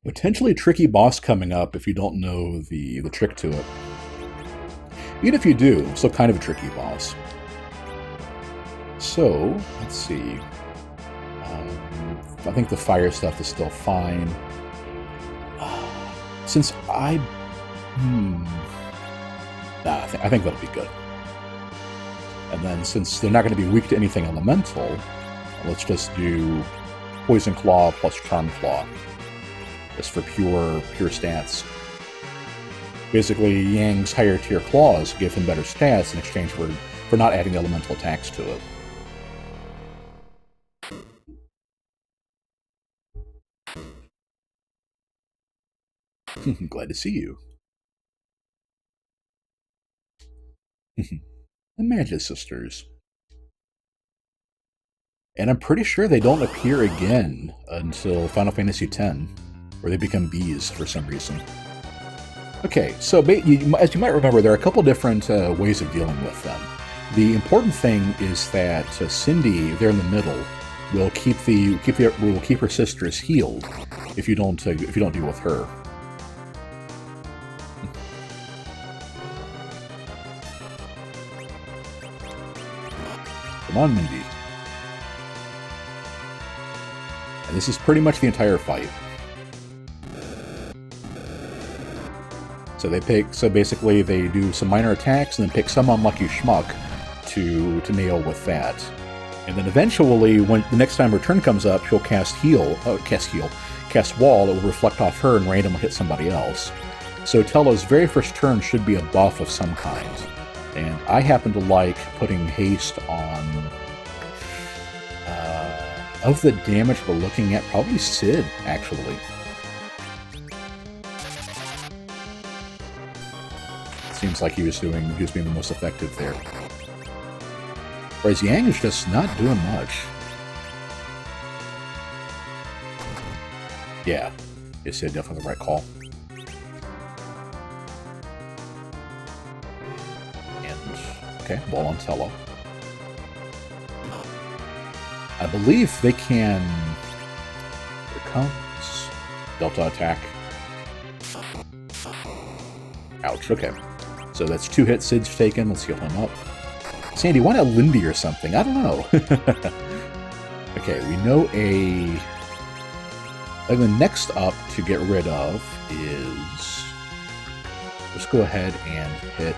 Potentially tricky boss coming up if you don't know the trick to it. Even if you do, still kind of a tricky boss. So, let's see. I think the fire stuff is still fine. Since I... Nah, I think that'll be good. And then since they're not going to be weak to anything elemental, let's just do Poison Claw plus Charm Claw. Just for pure stats. Basically, Yang's higher tier claws give him better stats in exchange for not adding elemental attacks to it. Glad to see you. The Magic Sisters. And I'm pretty sure they don't appear again until Final Fantasy X, where they become bees for some reason. Okay, so as you might remember, there are a couple different ways of dealing with them. The important thing is that Cindy, there in the middle, will keep her sisters healed if you don't deal with her. Come on, Mindy. And this is pretty much the entire fight. So basically they do some minor attacks and then pick some unlucky schmuck to nail with that. And then eventually, when the next time her turn comes up, she'll cast Wall that will reflect off her and randomly hit somebody else. So Tella's very first turn should be a buff of some kind. And I happen to like putting haste on... of the damage we're looking at, probably Sid, actually. Seems like he was being the most effective there. Whereas Yang is just not doing much. Yeah, you said definitely the right call. And, okay, ball on Tella. I believe they can... Here comes... Delta attack. Ouch, okay. So that's 2 hits Sid's taken. Let's heal him up. Sandy, why not Lindy or something? I don't know. Okay, we know a... And the next up to get rid of is... Let's go ahead and hit...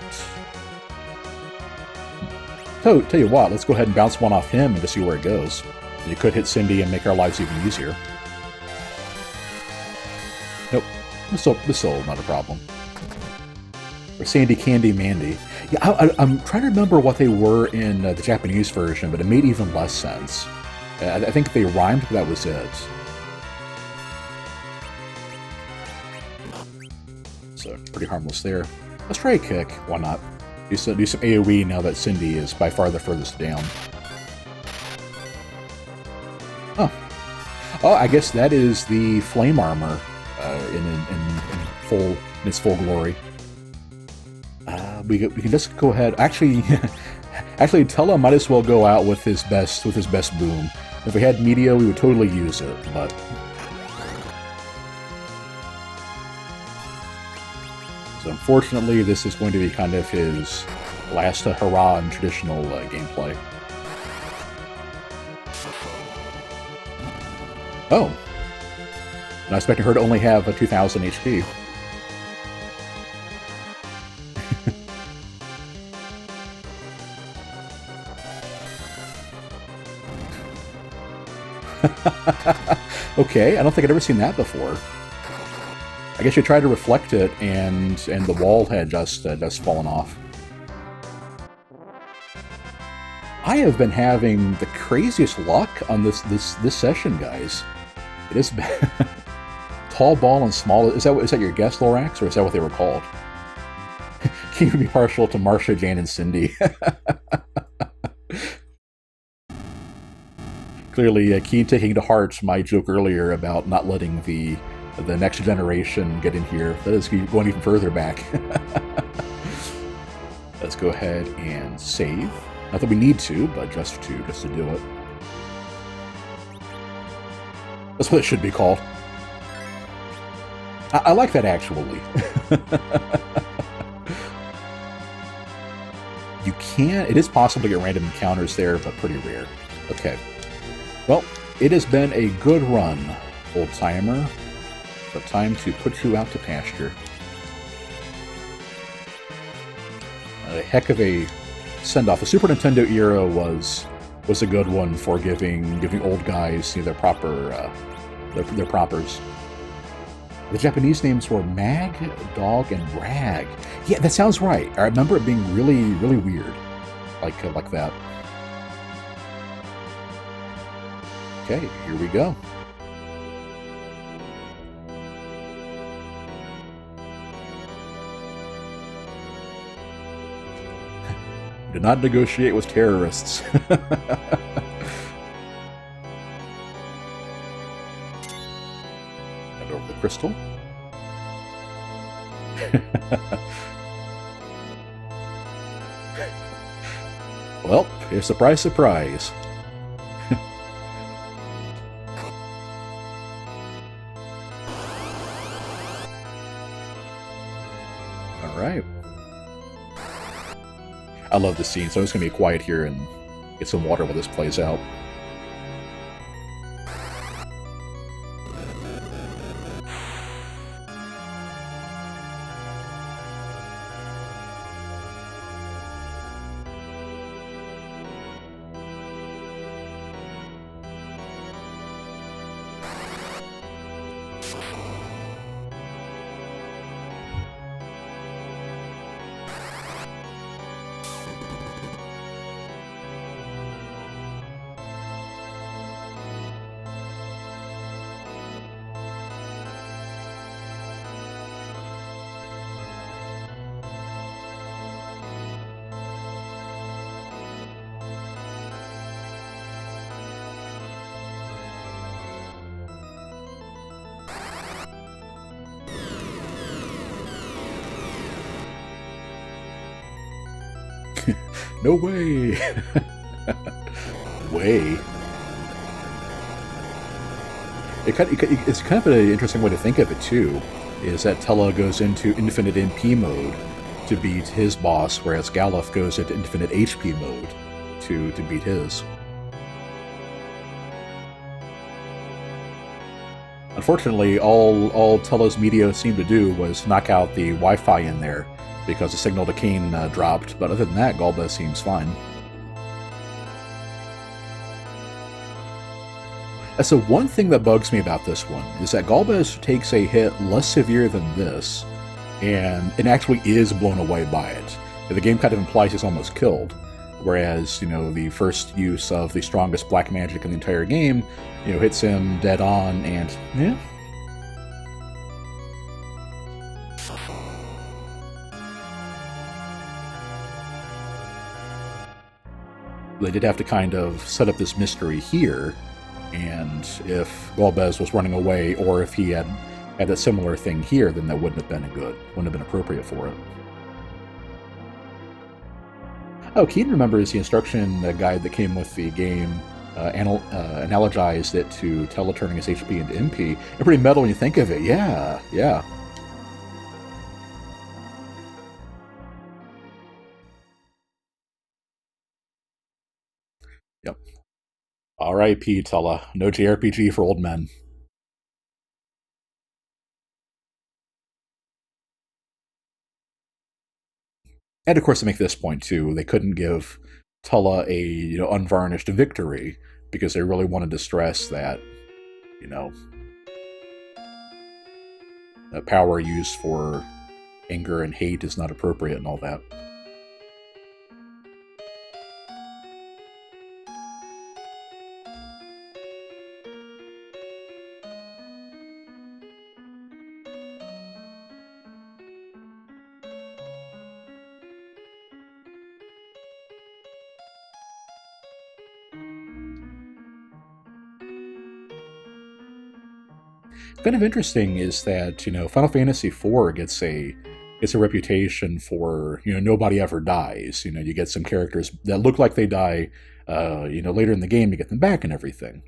Tell you what, let's go ahead and bounce one off him and just see where it goes. You could hit Cindy and make our lives even easier. Nope. This still not a problem. Or Sandy, Candy, Mandy. Yeah, I'm trying to remember what they were in the Japanese version, but it made even less sense. I think they rhymed, but that was it. So, pretty harmless there. Let's try a kick. Why not? Do some AoE now that Cindy is by far the furthest down. Oh. Oh, I guess that is the flame armor in its full glory. We can just go ahead. Actually, Tella might as well go out with his best boom. If we had Meteo, we would totally use it, but. So unfortunately, this is going to be kind of his last hurrah in traditional gameplay. Oh. And I expected her to only have 2,000 HP. Okay, I don't think I'd ever seen that before. I guess you tried to reflect it, and the wall had just fallen off. I have been having the craziest luck on this session, guys. It is tall ball and small. Is that your guess, Lorax, or is that what they were called? Can you be partial to Marcia, Jane, and Cindy? Clearly, Keen taking to heart my joke earlier about not letting the next generation get in here. That is going even further back. Let's go ahead and save. Not that we need to, but just to do it. That's what it should be called. I like that, actually. You can... It is possible to get random encounters there, but pretty rare. Okay. Well, it has been a good run, old-timer. But time to put you out to pasture. A heck of a send-off. The Super Nintendo era was a good one for giving old guys their proper their propers. The Japanese names were Mag, Dog, and Rag. Yeah, that sounds right. I remember it being really, really weird, like that. Okay, here we go. Do not negotiate with terrorists. And over the crystal. Well, surprise, surprise. All right. I love this scene, so I'm just going to be quiet here and get some water while this plays out. No way! Way. It's kind of an interesting way to think of it, too, is that Tella goes into infinite MP mode to beat his boss, whereas Galuf goes into infinite HP mode to beat his. Unfortunately, all Tella's Meteo seemed to do was knock out the Wi-Fi in there, because the signal to Kane dropped, but other than that, Golbez seems fine. So one thing that bugs me about this one is that Golbez takes a hit less severe than this, and actually is blown away by it. The game kind of implies he's almost killed, whereas, the first use of the strongest black magic in the entire game, hits him dead on, and, yeah. They did have to kind of set up this mystery here, and if Golbez was running away, or if he had a similar thing here, then that wouldn't have been appropriate for it. Oh, Keen remembers the instruction guide that came with the game analogized it to Tella turning his HP into MP. And pretty metal when you think of it. Yeah, yeah. Yep. R.I.P. Tella. No JRPG for old men. And of course, to make this point too, they couldn't give Tella a unvarnished victory because they really wanted to stress that that power used for anger and hate is not appropriate and all that. Kind of interesting is that Final Fantasy IV gets a reputation for nobody ever dies. You get some characters that look like they die. Later in the game you get them back and everything,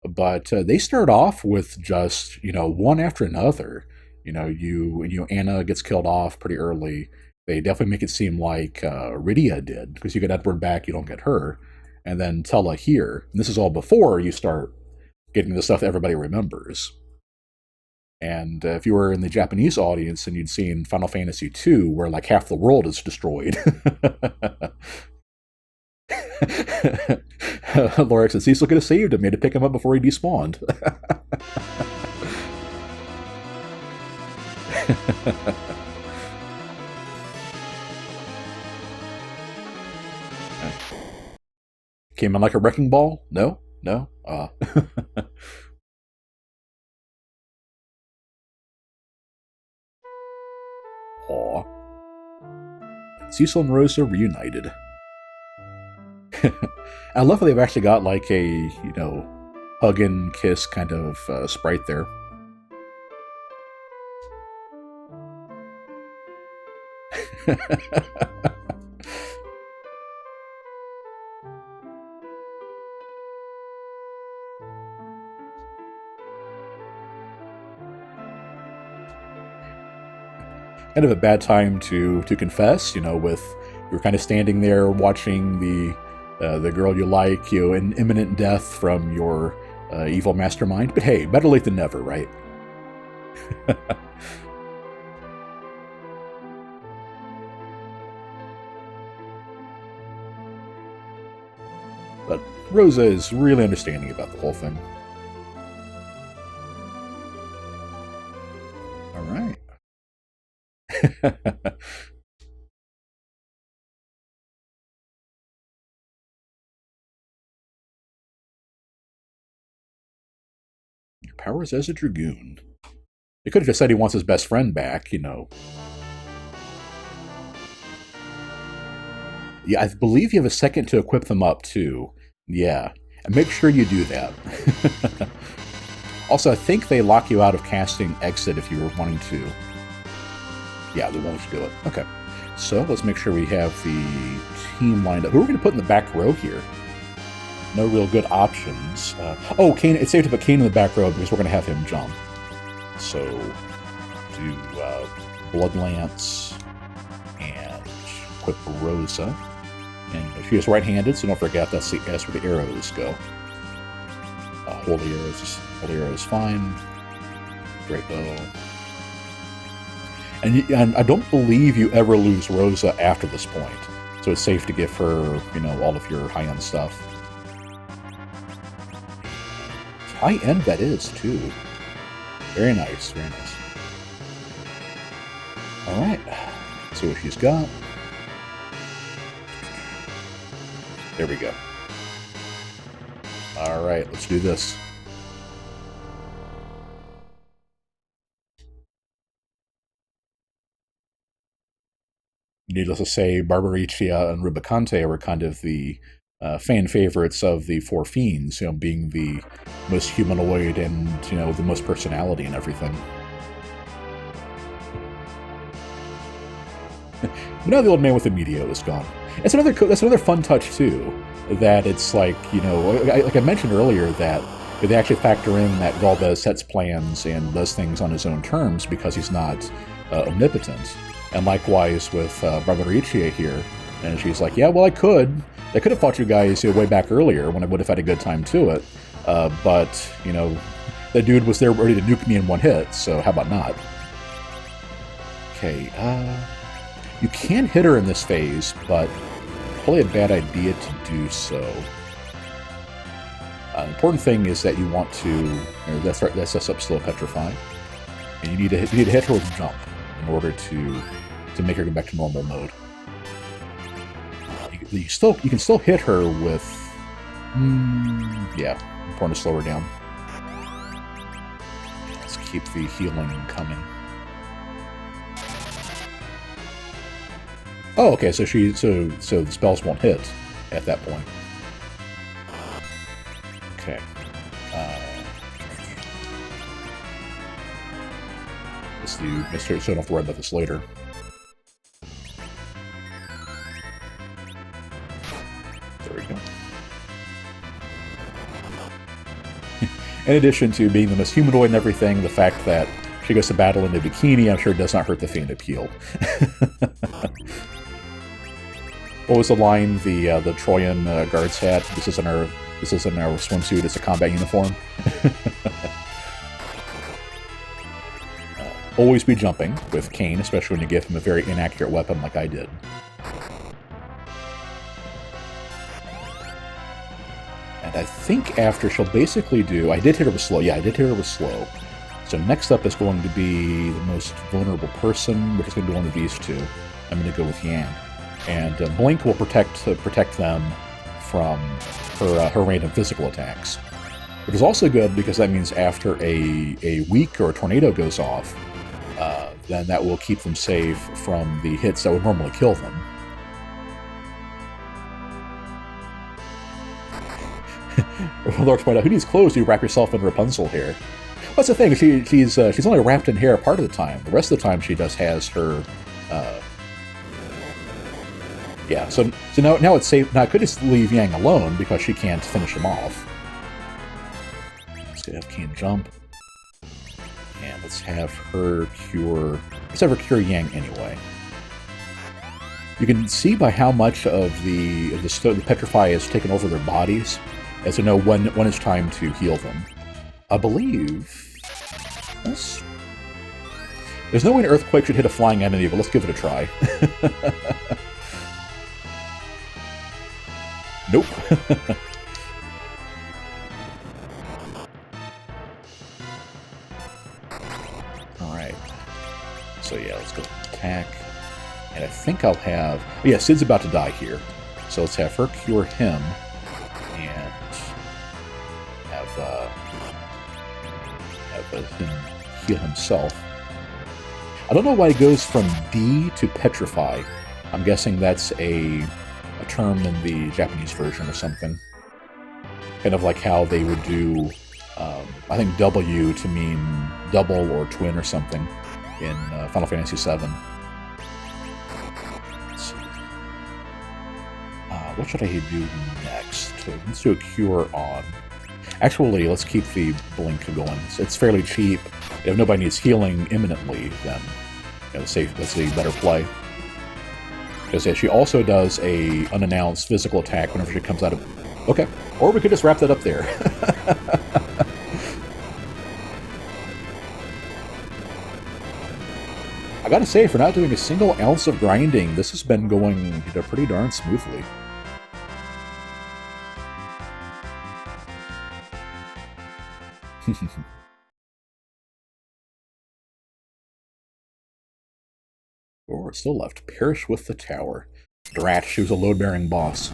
but they start off with just one after another. Anna gets killed off pretty early. They definitely make it seem like Rydia did, because you get Edward back, you don't get her. And then Tella here. And this is all before you start getting the stuff that everybody remembers. And if you were in the Japanese audience and you'd seen Final Fantasy II, where like half the world is destroyed. Lorax said, Cecil could have saved him. He had to pick him up before he despawned. Came in like a wrecking ball? No? No? Aw. Cecil and Rosa reunited. I love how they've actually got like a, hug and kiss kind of sprite there. Kind of a bad time to confess, with you're kind of standing there watching the girl you like, in imminent death from your evil mastermind. But hey, better late than never, right? But Rosa is really understanding about the whole thing. All right. Your powers as a Dragoon. He could have just said he wants his best friend back, Yeah, I believe you have a second to equip them up, too. Yeah, and make sure you do that. Also, I think they lock you out of casting Exit if you were wanting to. Yeah, they won't let you do it. Okay, so let's make sure we have the team lined up. Who are we going to put in the back row here? No real good options. Kane. It's safe to put Kane in the back row because we're going to have him jump. So, do Blood Lance and equip Rosa. And she is right-handed, so don't forget that's where the arrows go. Holy arrow is fine. Great bow. And I don't believe you ever lose Rosa after this point, so it's safe to give her, all of your high-end stuff. High-end that is, too. Very nice, very nice. Alright, let's see what she's got. There we go. Alright, let's do this. Needless to say, Barbariccia and Rubicante were kind of the fan favorites of the Four Fiends, being the most humanoid and, the most personality and everything. Now the old man with the Meteo is gone. That's another fun touch too. That it's like, like I mentioned earlier, that they actually factor in that Golbez sets plans and does things on his own terms because he's not omnipotent. And likewise with Barbariccia here, and she's like, yeah, well, I could have fought you guys way back earlier when I would have had a good time to it. But that dude was there ready to nuke me in one hit, so how about not? Okay, you can hit her in this phase, but probably a bad idea to do so. The important thing is that you want to, that sets up Slow Petrify, and you need to hit her with Jump in order to make her go back to normal mode. You can still hit her with, yeah, important to slow her down. Let's keep the healing coming. Oh, okay, so the spells won't hit at that point. Okay. Let's do Mr. So I don't have to worry about this later. There we go. In addition to being the most humanoid and everything, the fact that she goes to battle in a bikini, I'm sure it does not hurt the faint appeal. What was the line the Trojan guards had? This isn't our swimsuit, it's a combat uniform. Always be jumping with Cain, especially when you give him a very inaccurate weapon like I did. And I think after she'll basically do... I did hit her with slow. Yeah, I did hit her with slow. So next up is going to be the most vulnerable person, which is going to be one of these two. I'm going to go with Yang. And Blink will protect them from her random physical attacks. Which is also good because that means after a week or a tornado goes off, then that will keep them safe from the hits that would normally kill them. Lord point out, who needs clothes do you wrap yourself in Rapunzel hair? What's the thing? She's only wrapped in hair part of the time. The rest of the time she just has her... yeah, so now it's safe. Now I could just leave Yang alone because she can't finish him off. Let's have Cain jump. And let's have her cure... Let's have her cure Yang anyway. You can see by how much of the Petrify has taken over their bodies as to know when it's time to heal them. I believe... There's no way an Earthquake should hit a flying enemy, but let's give it a try. Nope. Alright. So yeah, let's go attack. And I think I'll have... Oh yeah, Sid's about to die here. So let's have her cure him. And have him heal himself. I don't know why it goes from D to Petrify. I'm guessing that's a term in the Japanese version or something. Kind of like how they would do, I think W to mean double or twin or something in Final Fantasy VII. Let's see. What should I do next? Let's do a cure on... Actually, let's keep the Blink going. It's fairly cheap. If nobody needs healing imminently, then that's a better play. Because yeah, she also does a unannounced physical attack whenever she comes out of... Okay, or we could just wrap that up there. I gotta say, for not doing a single ounce of grinding, this has been going pretty darn smoothly. Or still left. Perish with the tower. Drat, she was a load-bearing boss.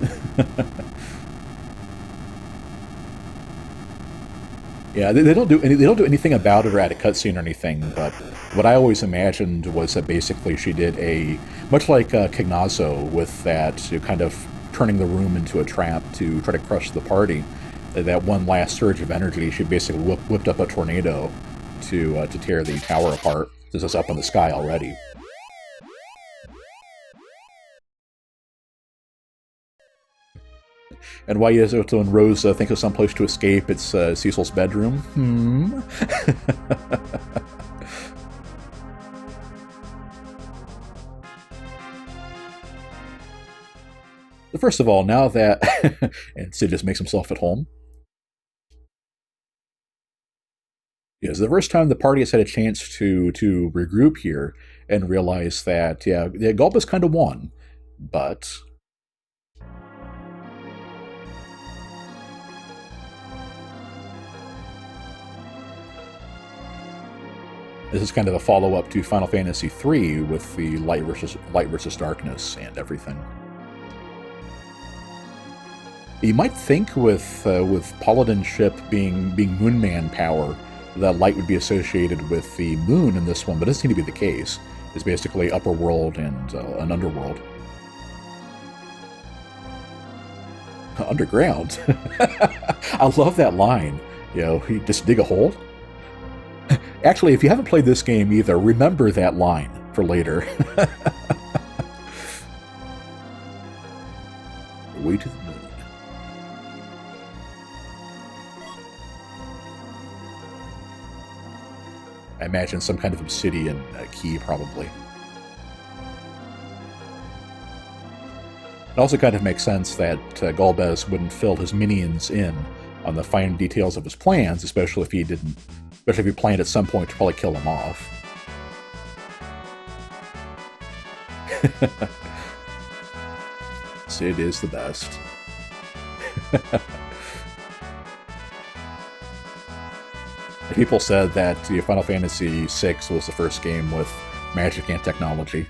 Yeah, they don't do anything about it or add a cutscene or anything, but what I always imagined was that basically she did a... Much like Kignazo with that kind of turning the room into a trap to try to crush the party. That one last surge of energy, she basically whipped up a tornado to tear the tower apart. This is up in the sky already. And why is it when Rose thinks of some place to escape, it's Cecil's bedroom? First of all, now that... and Sid just makes himself at home. It's the first time the party has had a chance to regroup here and realize that, yeah, Golbez kind of won, but... This is kind of a follow-up to Final Fantasy III with the light versus darkness and everything. You might think with Paladin's ship being Moonman power, that light would be associated with the moon in this one, but it doesn't seem to be the case. It's basically upper world and an underworld. Underground? I love that line. You know, you just dig a hole. Actually, if you haven't played this game either, remember that line for later. Way to the moon. I imagine some kind of obsidian key, probably. It also kind of makes sense that Golbez wouldn't fill his minions in on the fine details of his plans, especially if he planned at some point to probably kill him off. Sid is the best. People said that Final Fantasy VI was the first game with magic and technology.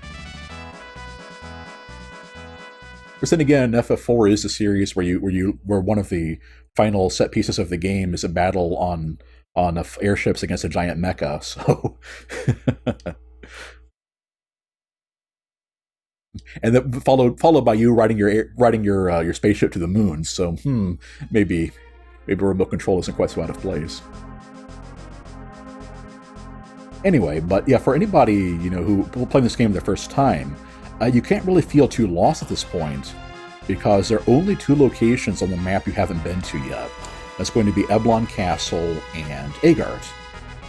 But then again, FF4 is a series where one of the final set pieces of the game is a battle on airships against a giant mecha. So, and then followed by you riding your spaceship to the moon. So, maybe remote control isn't quite so out of place. Anyway, but yeah, for anybody who playing this game the first time. You can't really feel too lost at this point, because there are only 2 locations on the map you haven't been to yet. That's going to be Eblon Castle and Agart.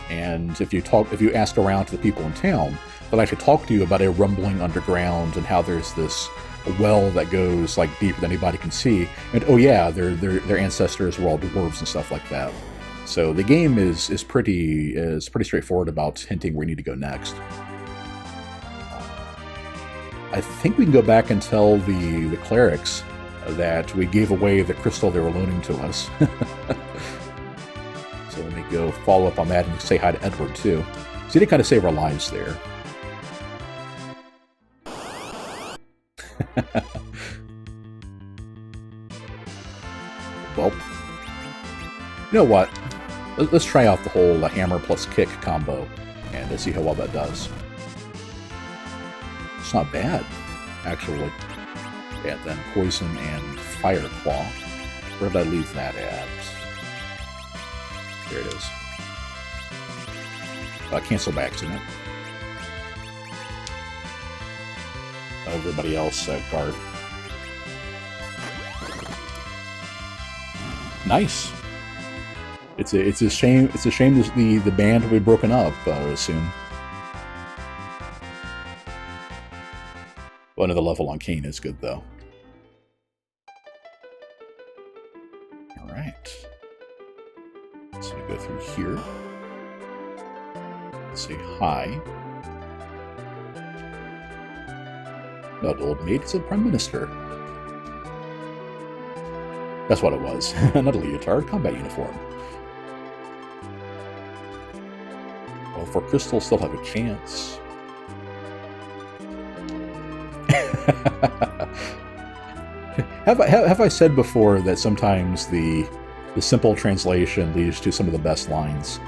And if you ask around to the people in town, they'll actually talk to you about a rumbling underground and how there's this well that goes like deeper than anybody can see. And oh yeah, their ancestors were all dwarves and stuff like that. So the game is pretty straightforward about hinting where you need to go next. I think we can go back and tell the clerics that we gave away the crystal they were loaning to us. So let me go follow up on that and say hi to Edward, too. So he did kind of save our lives there. Well, you know what? Let's try out the whole hammer plus kick combo and see how well that does. It's not bad, actually. Yeah, then Poison and Fire Claw. Where did I leave that at? There it is. Cancel by accident. Everybody else, guard. Nice. It's a shame. It's a shame that the band will be broken up soon. Well, another level on Kane is good, though. Alright. So we go through here. Let's say hi. Not old maid, it's a prime minister. That's what it was. Not a leotard, combat uniform. Well, for Crystal, still have a chance. Have I said before that sometimes the simple translation leads to some of the best lines?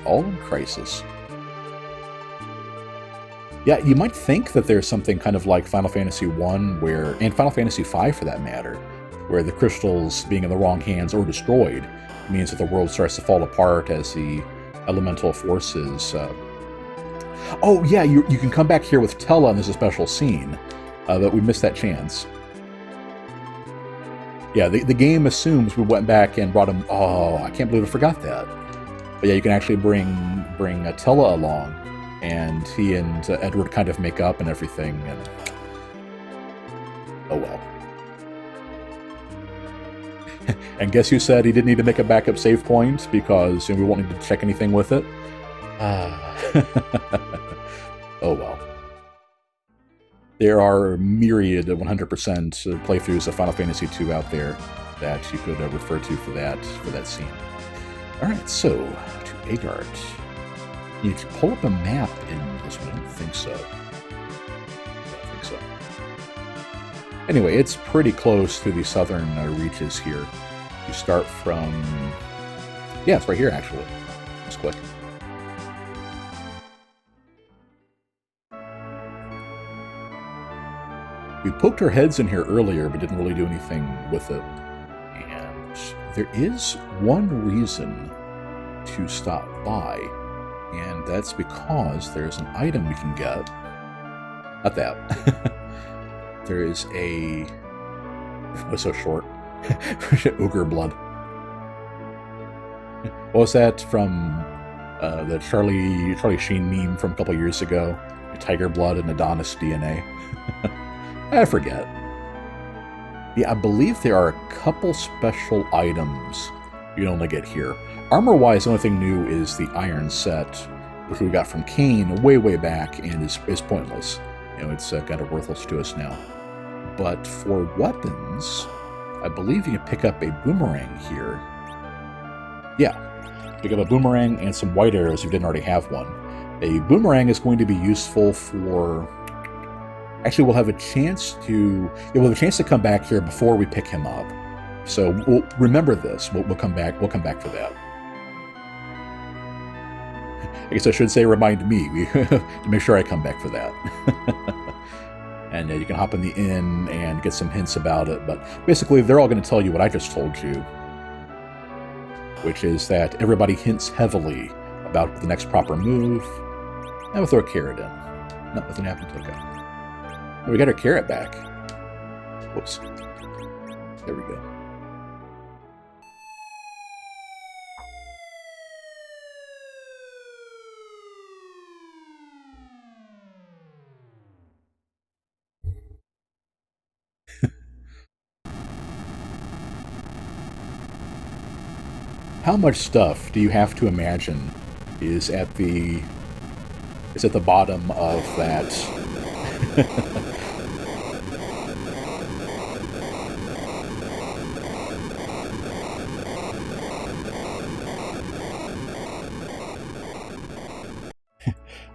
All in crisis. Yeah, you might think that there's something kind of like Final Fantasy 1 and Final Fantasy 5 for that matter, where the crystals being in the wrong hands or destroyed means that the world starts to fall apart as the elemental forces... Oh, yeah, you can come back here with Tella and there's a special scene, but we missed that chance. Yeah, the game assumes we went back and brought him... Oh, I can't believe I forgot that. But yeah, you can actually bring Tella along, and he and Edward kind of make up and everything, and... Oh well. And guess who said he didn't need to make a backup save point because we won't need to check anything with it? Oh well. There are myriad 100% playthroughs of Final Fantasy II out there that you could refer to for that scene. Alright, so, to Agart. You can pull up a map in this one. I don't think so. I don't think so. Anyway, it's pretty close to the southern reaches here. You start from... Yeah, it's right here, actually. It's quick. We poked our heads in here earlier, but didn't really do anything with it. And there is one reason to stop by, and that's because there's an item we can get. Not that. There is a It was so short. Ogre blood. What was that from the Charlie Sheen meme from a couple years ago? Tiger blood and Adonis DNA. I forget. Yeah, I believe there are a couple special items you can only get here. Armor-wise, the only thing new is the iron set, which we got from Cain way back, and is pointless. You know, it's kind of worthless to us now. But for weapons, I believe you can pick up a boomerang here. Yeah, pick up a boomerang and some white arrows if you didn't already have one. A boomerang is going to be useful for... Actually, we'll have a chance to... Yeah, we'll have a chance to come back here before we pick him up. So we'll remember this. We'll come back. We'll come back for that. I guess I should say remind me to make sure I come back for that. And you can hop in the inn and get some hints about it. But basically, they're all going to tell you what I just told you, which is that everybody hints heavily about the next proper move. And we'll throw a carrot in. Nothing happened. Okay. Oh, we got our carrot back. Whoops. There we go. How much stuff do you have to imagine is at the bottom of that?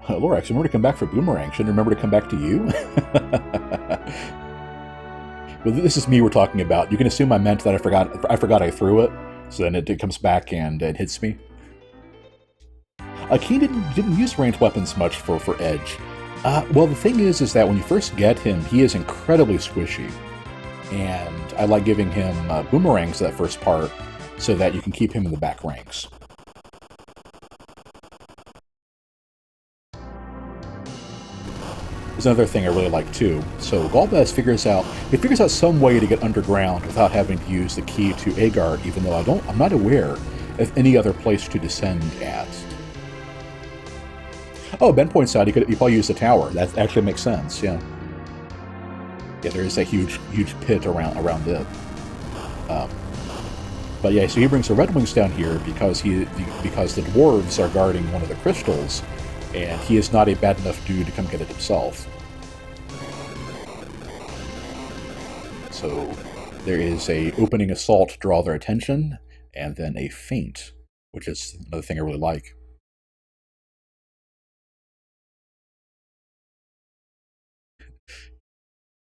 Lorax, remember to come back for Boomerang. Shouldn't remember to come back to you? Well, this is me we're talking about. You can assume I meant that I forgot I threw it. So then it comes back and it hits me. Cain didn't use ranged weapons much for Edge. Well, the thing is that when you first get him, he is incredibly squishy. And I like giving him boomerangs that first part so that you can keep him in the back ranks. There's another thing I really like too. So Golbez figures out some way to get underground without having to use the key to Agard, even though I'm not aware of any other place to descend at. Oh, Ben points out he probably use the tower. That actually makes sense. Yeah. Yeah, there is a huge pit around it. But yeah, so he brings the Red Wings down here because the dwarves are guarding one of the crystals, and he is not a bad enough dude to come get it himself. So there is a opening assault to draw their attention, and then a feint, which is another thing I really like.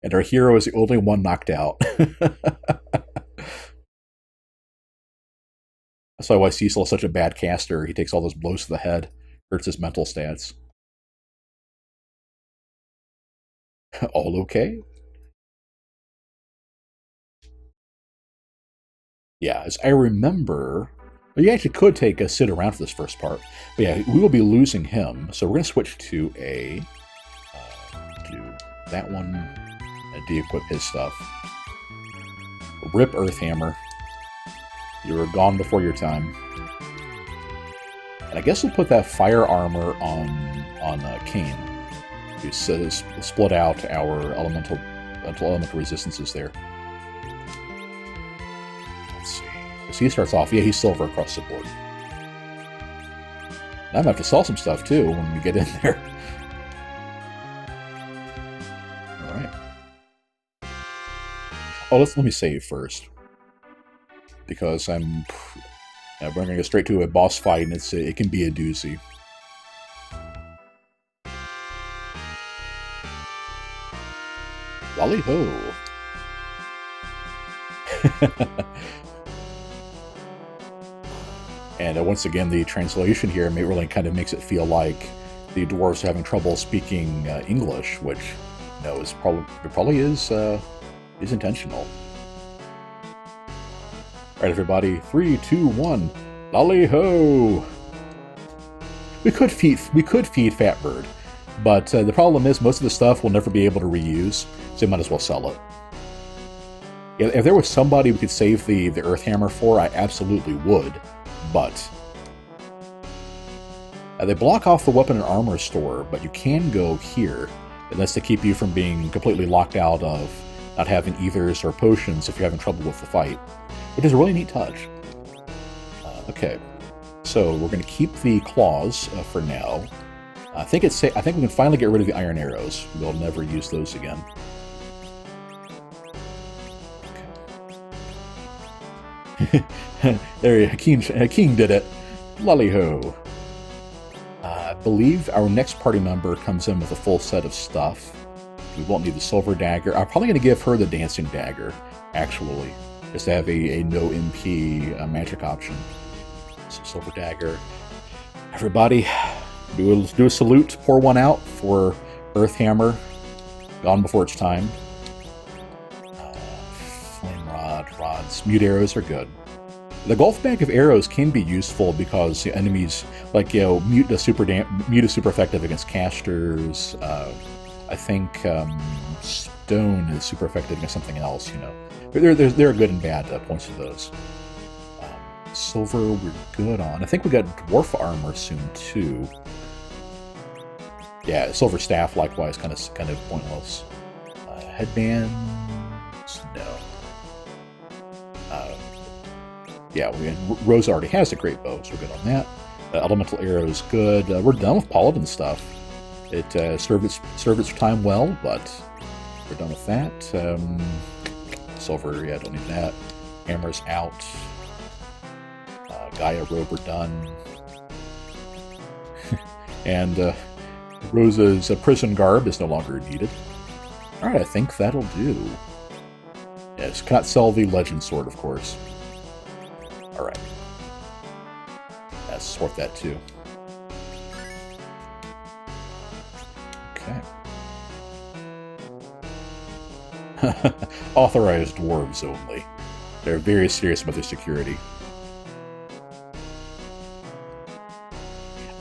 And our hero is the only one knocked out. That's why Cecil is such a bad caster. He takes all those blows to the head, hurts his mental stats. All okay? Yeah, as I remember, well, you actually could take a sit around for this first part. But yeah, we will be losing him, so we're going to switch to that one and de-equip his stuff. Rip Earthhammer. You were gone before your time. And I guess we'll put that fire armor on Cain. We split out our elemental resistances there. Let's see. So he starts off, yeah, he's silver across the board. I'm going to have to sell some stuff, too, when we get in there. Alright. Oh, let me save first. Because we're going to go straight to a boss fight, and it can be a doozy. Lolly ho! And once again, the translation here really kind of makes it feel like the dwarves are having trouble speaking English, which probably is intentional. All right, everybody, 3, 2, 1, lolly ho! We could feed Fatbird, but the problem is most of the stuff we'll never be able to reuse, so you might as well sell it. If there was somebody we could save the Earth Hammer for, I absolutely would, but... they block off the weapon and armor store, but you can go here, and that's to keep you from being completely locked out of not having ethers or potions if you're having trouble with the fight, which is a really neat touch. Okay, so we're going to keep the claws for now. I think we can finally get rid of the iron arrows. We'll never use those again. Okay. There you go. Hakeem did it. Lolly-ho. I believe our next party member comes in with a full set of stuff. We won't need the silver dagger. I'm probably going to give her the dancing dagger, actually, just to have a no MP magic option. So silver dagger. Everybody, do a salute, pour one out for Earth Hammer, gone before its time. Flame rods, mute arrows are good. The golf bag of arrows can be useful because the enemies, like, mute is super effective against casters. I think stone is super effective against something else. There are good and bad points of those. Silver, we're good on. I think we got dwarf armor soon too. Yeah, silver staff likewise, kind of pointless. Headbands, no. Yeah, Rose already has a great bow, so we're good on that. Elemental arrow is good. We're done with paladin stuff. It served its time well, but we're done with that. Silver, yeah, don't need that. Hammer's out. Gaia robe, we're done. And Rosa's prison garb is no longer needed. Alright, I think that'll do. Yes, cannot sell the legend sword, of course. Alright. Let's sort that too. Okay. Authorized dwarves only. They're very serious about their security.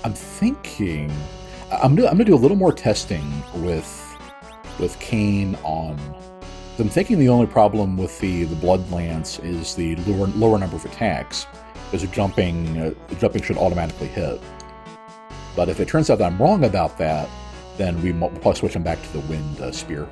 I'm thinking... I'm gonna do a little more testing with Kane on... I'm thinking the only problem with the Blood Lance is the lower number of attacks, because the jumping should automatically hit. But if it turns out that I'm wrong about that, then we'll probably switch him back to the Wind Spear.